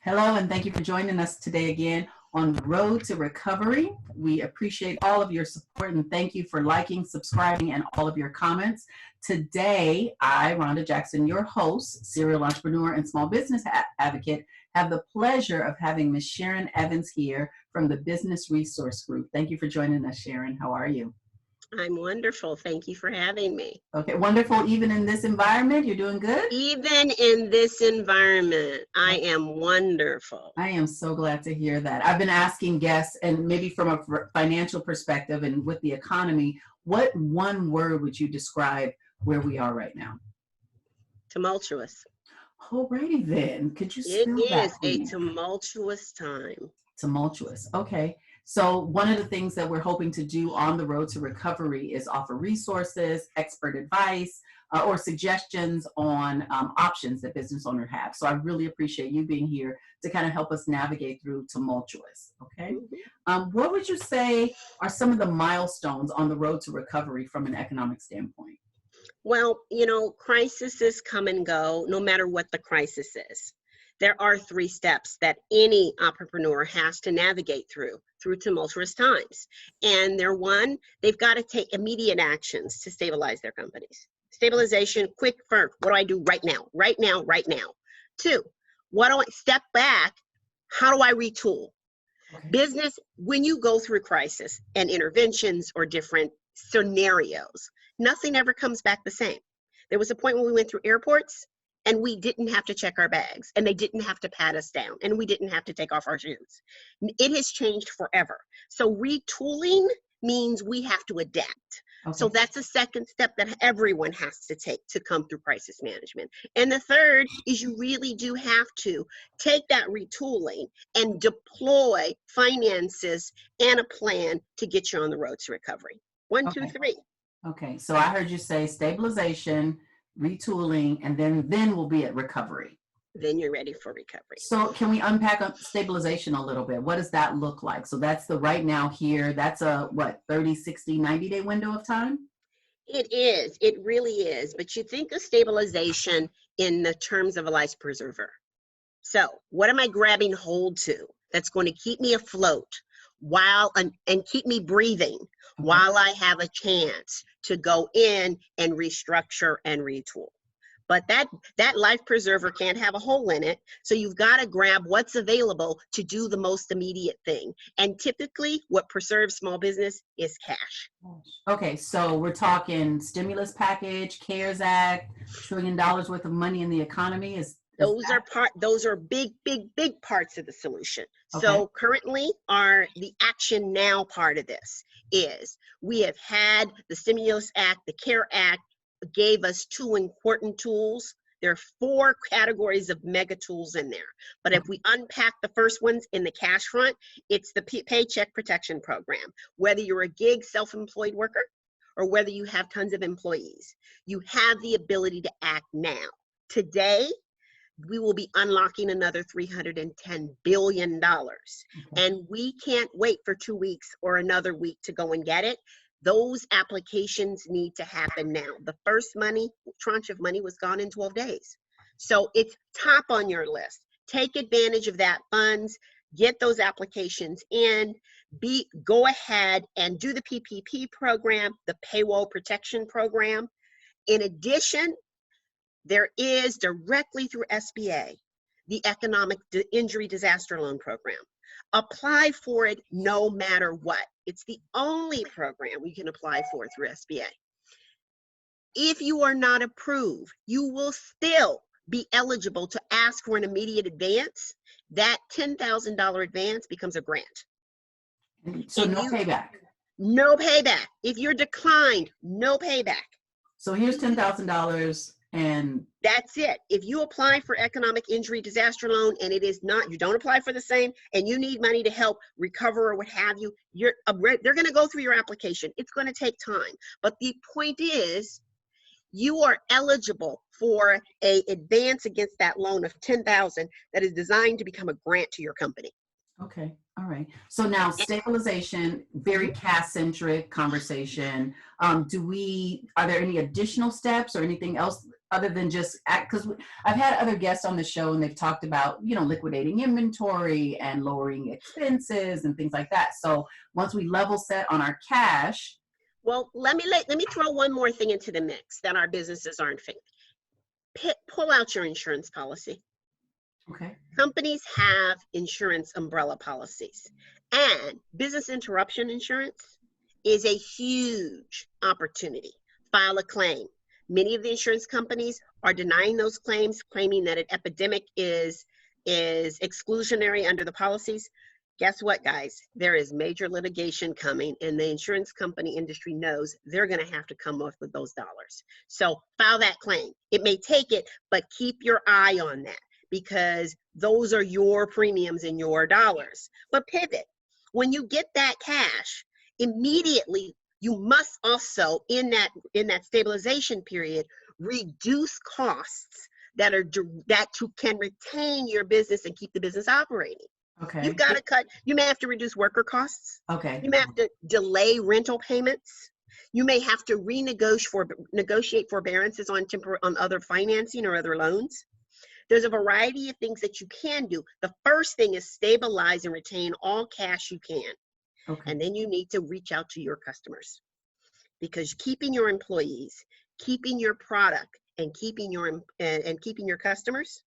Hello, and thank you for joining us today again on Road to Recovery. We appreciate all of your support and thank you for liking, subscribing, and all of your comments. Today, I, Ronda Jackson, your host, serial entrepreneur and small business advocate, have the pleasure of having Ms. Sharon Evans here from the Business Resource Group. Thank you for joining us, Sharon. How are you? I'm wonderful. Thank you for having me. Okay, wonderful. Even in this environment, you're doing good? Even in this environment, I am wonderful. I am so glad to hear that. I've been asking guests, and maybe from a financial perspective and with the economy, what one word would you describe where we are right now? Tumultuous. Alrighty then. Could you It spell that, is a please? tumultuous time. Tumultuous. Okay. So one of the things that we're hoping to do on the road to recovery is offer resources, expert advice, or suggestions on options that business owners have. So I really appreciate you being here to kind of help us navigate through tumultuous. Okay. What would you say are some of the milestones on the road to recovery from an economic standpoint? Well, you know, crises come and go, no matter what the crisis is. There are 3 steps that any entrepreneur has to navigate through tumultuous times. And they're one, they've got to take immediate actions to stabilize their companies. Stabilization, quick, first. What do I do right now? Right now, right now. 2, what do I step back? How do I retool? Okay. Business, when you go through crisis and interventions or different scenarios, nothing ever comes back the same. There was a point when we went through airports and we didn't have to check our bags and they didn't have to pat us down and we didn't have to take off our shoes. It has changed forever. So retooling means we have to adapt. Okay. So that's a second step that everyone has to take to come through crisis management. And the third is you really do have to take that retooling and deploy finances and a plan to get you on the road to recovery. 1, 2, 3. Okay. So I heard you say stabilization, retooling, and then we'll be at recovery. Then you're ready for recovery. So can we unpack stabilization a little bit? What does that look like? So that's the right now here. That's a, what, 30, 60, 90-day window of time? It is. It really is. But you think of stabilization in the terms of a life preserver. So what am I grabbing hold to that's going to keep me afloat while and keep me breathing while I have a chance to go in and restructure and retool? But that life preserver can't have a hole in it. So you've got to grab what's available to do the most immediate thing. And typically what preserves small business is cash. Okay, so we're talking stimulus package, CARES Act, $1 trillion worth of money in the economy. Those are big parts of the solution. Okay. So currently the action now part of this is we have had the Stimulus Act, the CARE Act gave us 2 important tools. There are 4 categories of mega tools in there. But if we unpack the first ones in the cash front, it's the Paycheck Protection Program. Whether you're a gig self-employed worker or whether you have tons of employees, you have the ability to act now. Today, we will be unlocking another $310 billion. And we can't wait for 2 weeks or another week to go and get it. Those applications need to happen now. The first tranche of money was gone in 12 days. So it's top on your list. Take advantage of that funds, get those applications in, go ahead and do the PPP program, the payroll protection program. In addition, there is directly through SBA, the Economic Injury Disaster Loan Program. Apply for it no matter what. It's the only program we can apply for through SBA. If you are not approved, you will still be eligible to ask for an immediate advance. That $10,000 advance becomes a grant. So no payback? No payback. If you're declined, no payback. So here's $10,000 and that's it. If you apply for economic injury disaster loan and it is not, you don't apply for the same and you need money to help recover or what have you, they're going to go through your application. It's going to take time. But the point is, you are eligible for an advance against that loan of $10,000 that is designed to become a grant to your company. Okay. All right. So now stabilization, very cash-centric conversation. Are there any additional steps or anything else other than just act, because I've had other guests on the show and they've talked about, you know, liquidating inventory and lowering expenses and things like that. So once we level set on our cash. Well, let me throw one more thing into the mix that our businesses aren't facing. Pull out your insurance policy. Okay. Companies have insurance umbrella policies, and business interruption insurance is a huge opportunity. File a claim. Many of the insurance companies are denying those claims, claiming that an epidemic is exclusionary under the policies. Guess what, guys? There is major litigation coming, and the insurance company industry knows they're going to have to come up with those dollars. So file that claim. It may take it, but keep your eye on that, because those are your premiums and your dollars. But pivot. When you get that cash, immediately you must also, in that stabilization period, reduce costs that can retain your business and keep the business operating. Okay. You've got to cut. You may have to reduce worker costs. Okay. You may have to delay rental payments. You may have to negotiate forbearances on other financing or other loans. There's a variety of things that you can do. The first thing is stabilize and retain all cash you can. Okay. And then you need to reach out to your customers, because keeping your employees, keeping your product, and keeping your customers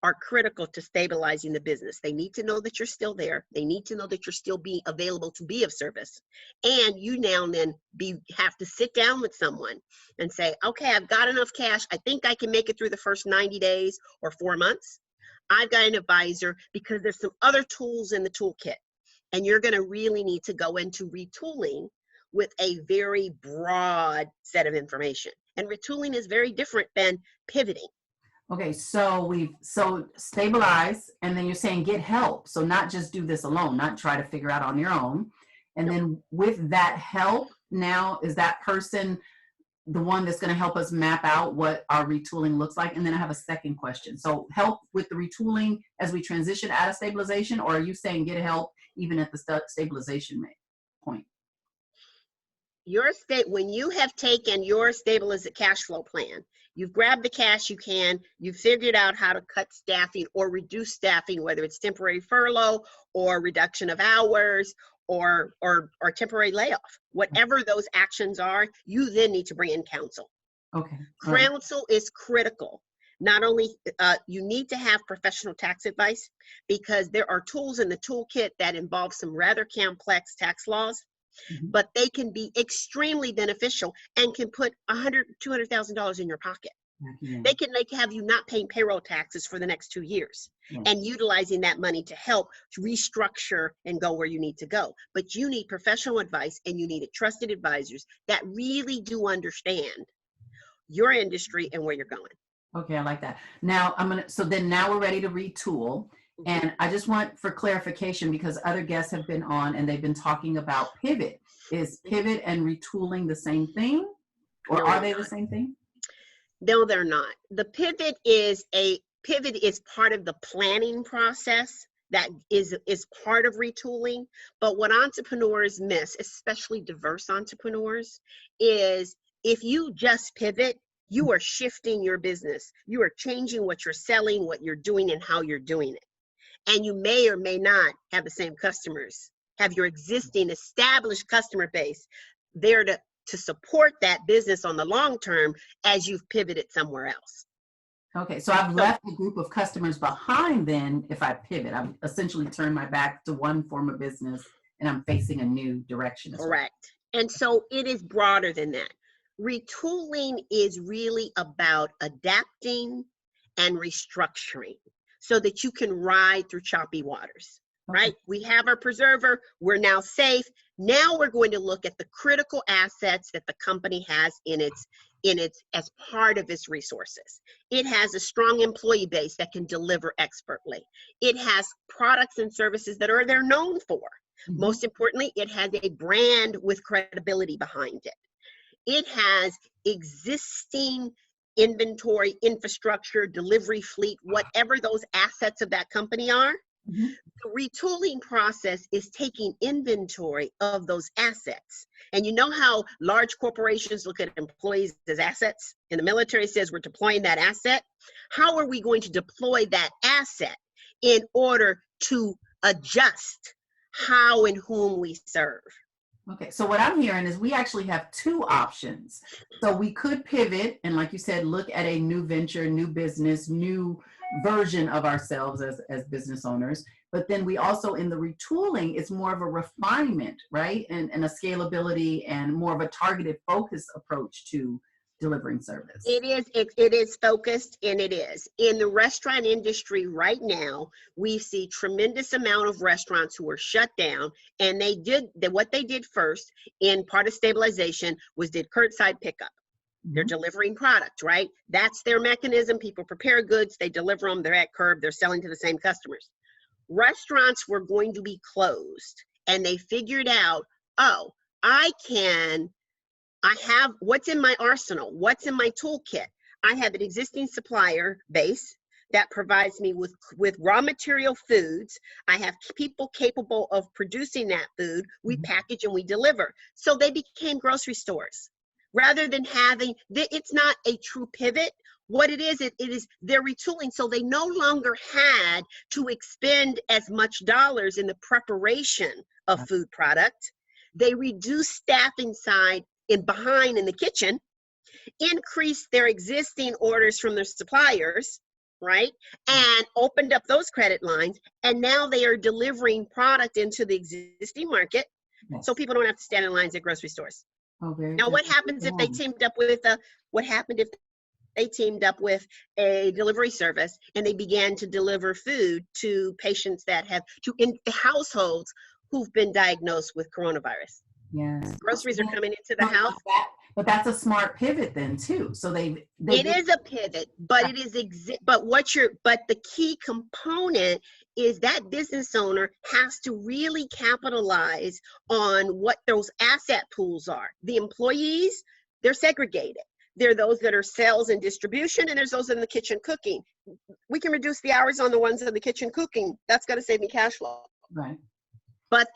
are critical to stabilizing the business. They need to know that you're still there. They need to know that you're still being available to be of service. And you now and then have to sit down with someone and say, okay, I've got enough cash. I think I can make it through the first 90 days or 4 months. I've got an advisor, because there's some other tools in the toolkit. And you're going to really need to go into retooling with a very broad set of information. And retooling is very different than pivoting. Okay, so stabilize, and then you're saying get help. So not just do this alone, not try to figure out on your own. And then with that help, now is that person the one that's going to help us map out what our retooling looks like? And then I have a second question. So help with the retooling as we transition out of stabilization, or are you saying get help even at the stabilization point? When you have taken your stabilization cash flow plan, you've grabbed the cash you can, you've figured out how to cut staffing or reduce staffing, whether it's temporary furlough or reduction of hours or temporary layoff. Whatever those actions are, you then need to bring in counsel. Okay. Counsel is critical. Not only you need to have professional tax advice, because there are tools in the toolkit that involve some rather complex tax laws. Mm-hmm. But they can be extremely beneficial and can put $100,000, $200,000 in your pocket. Mm-hmm. They can have you not paying payroll taxes for the next 2 years, and utilizing that money to help restructure and go where you need to go. But you need professional advice, and you need trusted advisors that really do understand your industry and where you're going. Okay, I like that. Now now we're ready to retool. And I just want for clarification, because other guests have been on and they've been talking about pivot. Is pivot and retooling the same thing, or are they the same thing? No, they're not. The pivot is part of the planning process that is part of retooling. But what entrepreneurs miss, especially diverse entrepreneurs, is if you just pivot, you are shifting your business. You are changing what you're selling, what you're doing, and how you're doing it. And you may or may not have the same customers, have your existing established customer base there to support that business on the long term as you've pivoted somewhere else. Okay, so I've left a group of customers behind then if I pivot. I've essentially turned my back to one form of business and I'm facing a new direction. Correct. And so it is broader than that. Retooling is really about adapting and restructuring, so that you can ride through choppy waters, right? We have our preserver, we're now safe. Now we're going to look at the critical assets that the company has in its as part of its resources. It has a strong employee base that can deliver expertly. It has products and services that they're known for. Mm-hmm. Most importantly, it has a brand with credibility behind it. It has existing inventory, infrastructure, delivery fleet, whatever those assets of that company are. Mm-hmm. The retooling process is taking inventory of those assets. And you know how large corporations look at employees as assets? And the military says we're deploying that asset. How are we going to deploy that asset in order to adjust how and whom we serve? Okay, so what I'm hearing is we actually have two options. So we could pivot and, like you said, look at a new venture, new business, new version of ourselves as business owners. But then we also, in the retooling, it's more of a refinement, right? And a scalability and more of a targeted focus approach to delivering service. It is focused, and it is. In the restaurant industry right now, we see tremendous amount of restaurants who are shut down, and what they did first in part of stabilization was did curbside pickup. They're delivering product, right? That's their mechanism. People prepare goods, they deliver them, they're at curb, they're selling to the same customers. Restaurants were going to be closed, and they figured out, oh, I have what's in my arsenal, what's in my toolkit. I have an existing supplier base that provides me with raw material foods. I have people capable of producing that food. We package and we deliver. So they became grocery stores. Rather than it's not a true pivot. What it is they're retooling. So they no longer had to expend as much dollars in the preparation of food product. They reduced staffing side behind in the kitchen, increased their existing orders from their suppliers, right? And opened up those credit lines. And now they are delivering product into the existing market. Yes. So people don't have to stand in lines at grocery stores. Oh, very now, good. what happens if they teamed up with a delivery service and they began to deliver food to patients in households who've been diagnosed with coronavirus? Yes. Groceries are coming into the house. But that's a smart pivot then too. So it is a pivot, but it is but the key component is that business owner has to really capitalize on what those asset pools are. The employees, they're segregated. There are those that are sales and distribution, and there's those in the kitchen cooking. We can reduce the hours on the ones in the kitchen cooking. That's going to save me cash flow. Right. But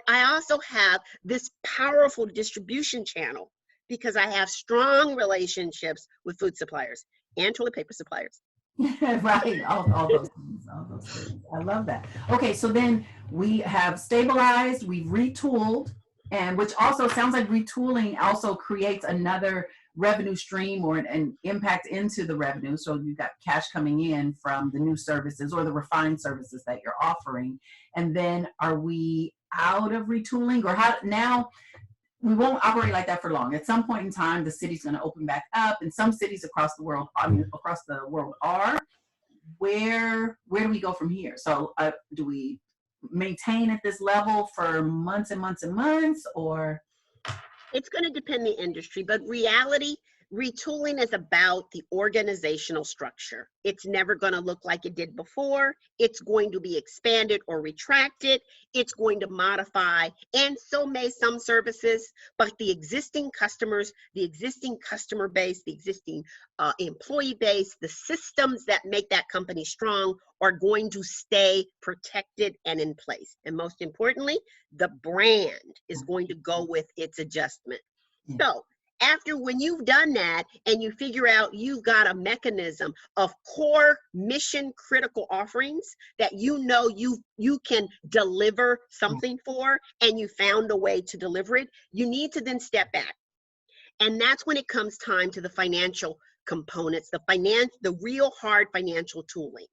I also have this powerful distribution channel because I have strong relationships with food suppliers and toilet paper suppliers. Right, all those things. I love that. Okay, so then we have stabilized, we've retooled, and which also sounds like retooling also creates another revenue stream or an impact into the revenue. So you've got cash coming in from the new services or the refined services that you're offering. And then are we out of retooling, or how now? We won't operate like that for long. At some point in time, the city's going to open back up, and some cities across the world are. Where do we go from here? So do we maintain at this level for months and months and months, or? It's going to depend the industry, but retooling is about the organizational structure. It's never going to look like it did before. It's going to be expanded or retracted. It's going to modify, and so may some services, but the existing customers, the existing customer base, the existing employee base, the systems that make that company strong are going to stay protected and in place. And most importantly, the brand is going to go with its adjustment. So when you've done that and you figure out you've got a mechanism of core mission critical offerings that you can deliver something for, and you found a way to deliver it, you need to then step back. And that's when it comes time to the financial components, the real hard financial tooling.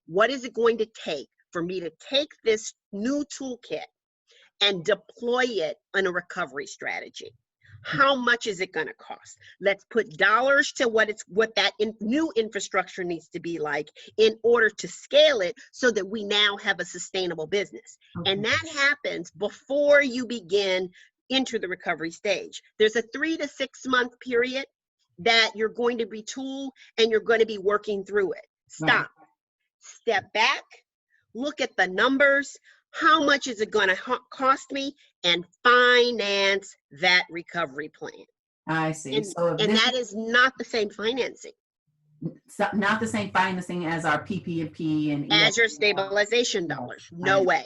What is it going to take for me to take this new toolkit and deploy it in a recovery strategy? How much is it going to cost? Let's put dollars to what that new infrastructure needs to be like in order to scale it so that we now have a sustainable business. Okay. And that happens before you begin into the recovery stage. There's a 3 to 6 month period that you're going to retool and you're going to be working through it. Stop. Right. Step back. Look at the numbers. How much is it going to cost me? And finance that recovery plan. I see. And that is not the same financing. So not the same financing as our PPP and As your EFT. stabilization Yes, dollars. I No way.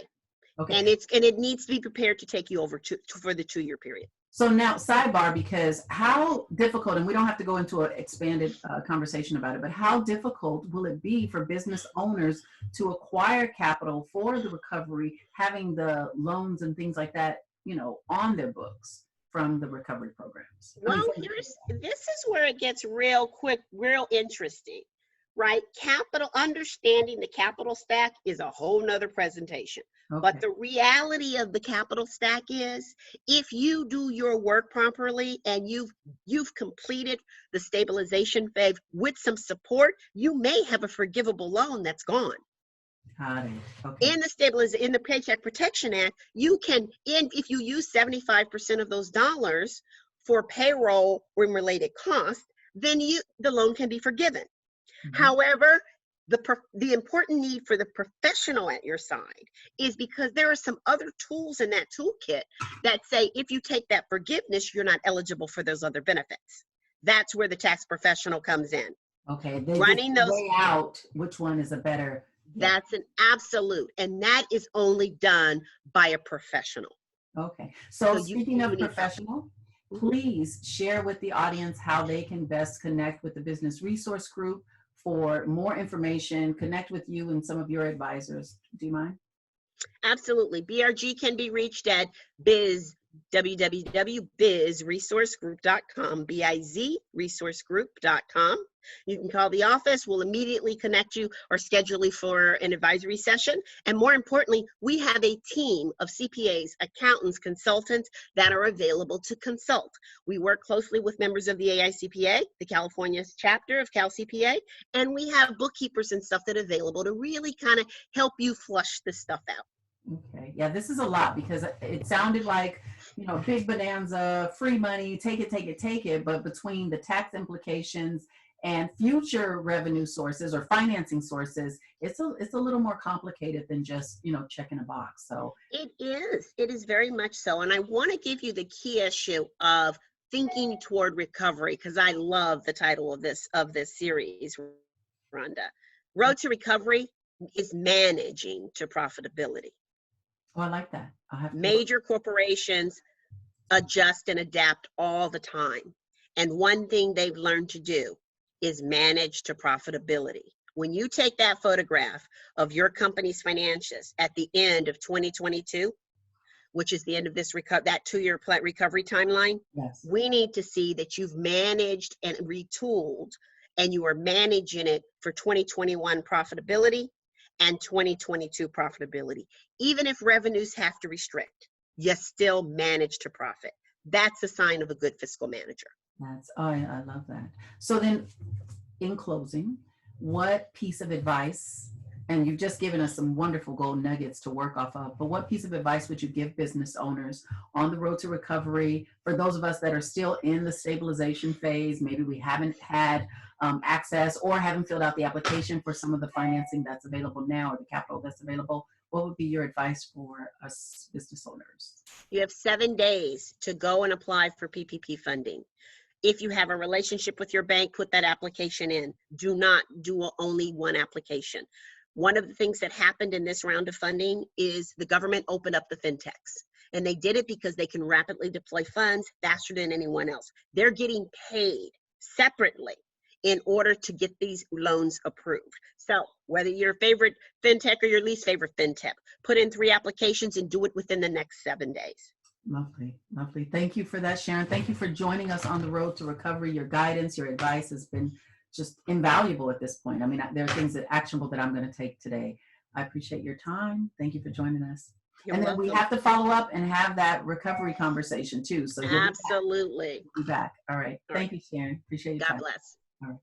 okay. And it needs to be prepared to take you over for the 2-year period. So now sidebar, because how difficult, and we don't have to go into an expanded conversation about it, but how difficult will it be for business owners to acquire capital for the recovery, having the loans and things like that, on their books from the recovery programs? Well, this is where it gets real interesting, right? Understanding the capital stack is a whole nother presentation. Okay. But the reality of the capital stack is, if you do your work properly and you've completed the stabilization phase with some support, you may have a forgivable loan that's gone. Got it. Okay. In the Paycheck Protection Act, you can, if you use 75% of those dollars for payroll and related costs, then the loan can be forgiven. Mm-hmm. However, the important need for the professional at your side is because there are some other tools in that toolkit that say if you take that forgiveness, you're not eligible for those other benefits. That's where the tax professional comes in. Okay. They Running those way out which one is a better. That's an absolute, and that is only done by a professional. Okay. So speaking of professional, please share with the audience how they can best connect with the Business Resource Group for more information, connect with you and some of your advisors. Do you mind? Absolutely. BRG can be reached at www.bizresourcegroup.com, bizresourcegroup.com. You can call the office. We'll immediately connect you or schedule you for an advisory session. And more importantly, we have a team of CPAs, accountants, consultants that are available to consult. We work closely with members of the AICPA, the California chapter of CalCPA, and we have bookkeepers and stuff that are available to really kind of help you flush this stuff out. Okay. Yeah, this is a lot because it sounded like, big bonanza, free money, take it. But between the tax implications and future revenue sources or financing sources, it's a little more complicated than just, checking a box. So it is very much so. And I want to give you the key issue of thinking toward recovery, because I love the title of this series, Rhonda. Road to Recovery is managing to profitability. Oh, I like that. Major corporations adjust and adapt all the time. And one thing they've learned to do is manage to profitability. When you take that photograph of your company's financials at the end of 2022, which is the end of this that 2-year recovery timeline, yes, we need to see that you've managed and retooled and you are managing it for 2021 profitability and 2022 profitability. Even if revenues have to restrict, you still manage to profit. That's a sign of a good fiscal manager. I love that. So then, in closing, what piece of advice, and you've just given us some wonderful gold nuggets to work off of, but what piece of advice would you give business owners on the road to recovery for those of us that are still in the stabilization phase? Maybe we haven't had access or haven't filled out the application for some of the financing that's available now or the capital that's available. What would be your advice for us business owners? You have 7 days to go and apply for PPP funding. If you have a relationship with your bank, put that application in. Do not do only one application. One of the things that happened in this round of funding is the government opened up the fintechs. And they did it because they can rapidly deploy funds faster than anyone else. They're getting paid separately in order to get these loans approved. So whether your favorite fintech or your least favorite fintech, put in 3 applications and do it within the next 7 days. Lovely, lovely. Thank you for that, Sharon. Thank you for joining us on the road to recovery. Your guidance, your advice has been just invaluable at this point. I mean, there are things that actionable that I'm going to take today. I appreciate your time. Thank you for joining us. You're and then welcome. We have to follow up and have that recovery conversation too. So absolutely. You'll be back. All right. Thank you, Sharon. Appreciate your time. God bless. All right.